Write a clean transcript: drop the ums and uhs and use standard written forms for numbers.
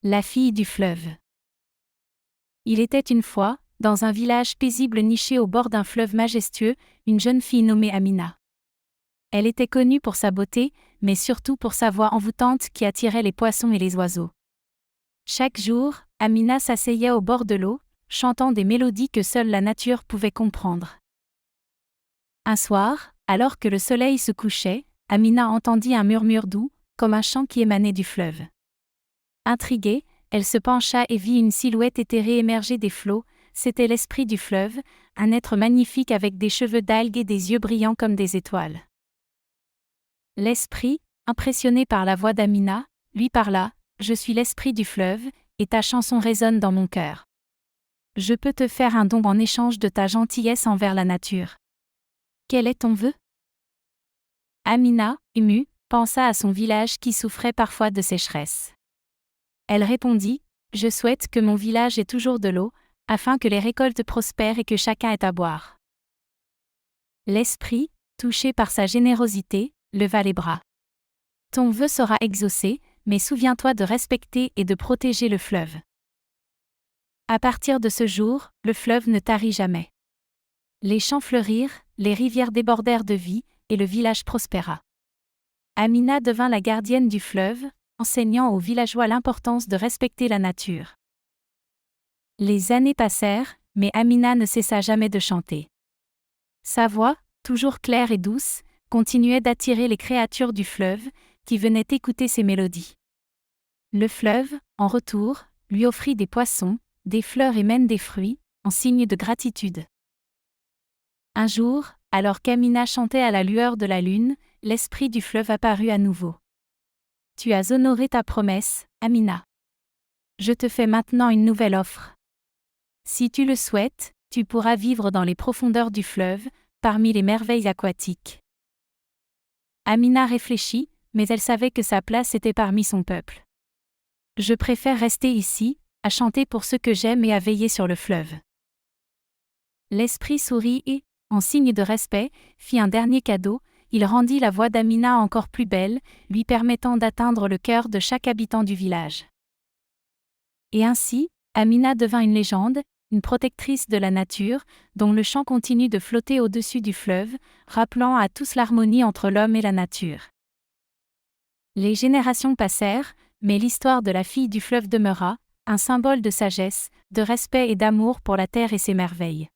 La fille du fleuve. Il était une fois, dans un village paisible niché au bord d'un fleuve majestueux, une jeune fille nommée Amina. Elle était connue pour sa beauté, mais surtout pour sa voix envoûtante qui attirait les poissons et les oiseaux. Chaque jour, Amina s'asseyait au bord de l'eau, chantant des mélodies que seule la nature pouvait comprendre. Un soir, alors que le soleil se couchait, Amina entendit un murmure doux, comme un chant qui émanait du fleuve. Intriguée, elle se pencha et vit une silhouette éthérée émerger des flots. C'était l'esprit du fleuve, un être magnifique avec des cheveux d'algues et des yeux brillants comme des étoiles. L'esprit, impressionné par la voix d'Amina, lui parla : « Je suis l'esprit du fleuve, et ta chanson résonne dans mon cœur. Je peux te faire un don en échange de ta gentillesse envers la nature. Quel est ton vœu ? » Amina, émue, pensa à son village qui souffrait parfois de sécheresse. Elle répondit : « Je souhaite que mon village ait toujours de l'eau, afin que les récoltes prospèrent et que chacun ait à boire. » L'esprit, touché par sa générosité, leva les bras. « Ton vœu sera exaucé, mais souviens-toi de respecter et de protéger le fleuve. » À partir de ce jour, le fleuve ne tarit jamais. Les champs fleurirent, les rivières débordèrent de vie, et le village prospéra. Amina devint la gardienne du fleuve, enseignant aux villageois l'importance de respecter la nature. Les années passèrent, mais Amina ne cessa jamais de chanter. Sa voix, toujours claire et douce, continuait d'attirer les créatures du fleuve, qui venaient écouter ses mélodies. Le fleuve, en retour, lui offrit des poissons, des fleurs et même des fruits, en signe de gratitude. Un jour, alors qu'Amina chantait à la lueur de la lune, l'esprit du fleuve apparut à nouveau. « Tu as honoré ta promesse, Amina. Je te fais maintenant une nouvelle offre. Si tu le souhaites, tu pourras vivre dans les profondeurs du fleuve, parmi les merveilles aquatiques. » Amina réfléchit, mais elle savait que sa place était parmi son peuple. « Je préfère rester ici, à chanter pour ceux que j'aime et à veiller sur le fleuve. » L'esprit sourit et, en signe de respect, fit un dernier cadeau. Il rendit la voix d'Amina encore plus belle, lui permettant d'atteindre le cœur de chaque habitant du village. Et ainsi, Amina devint une légende, une protectrice de la nature, dont le chant continue de flotter au-dessus du fleuve, rappelant à tous l'harmonie entre l'homme et la nature. Les générations passèrent, mais l'histoire de la fille du fleuve demeura, un symbole de sagesse, de respect et d'amour pour la terre et ses merveilles.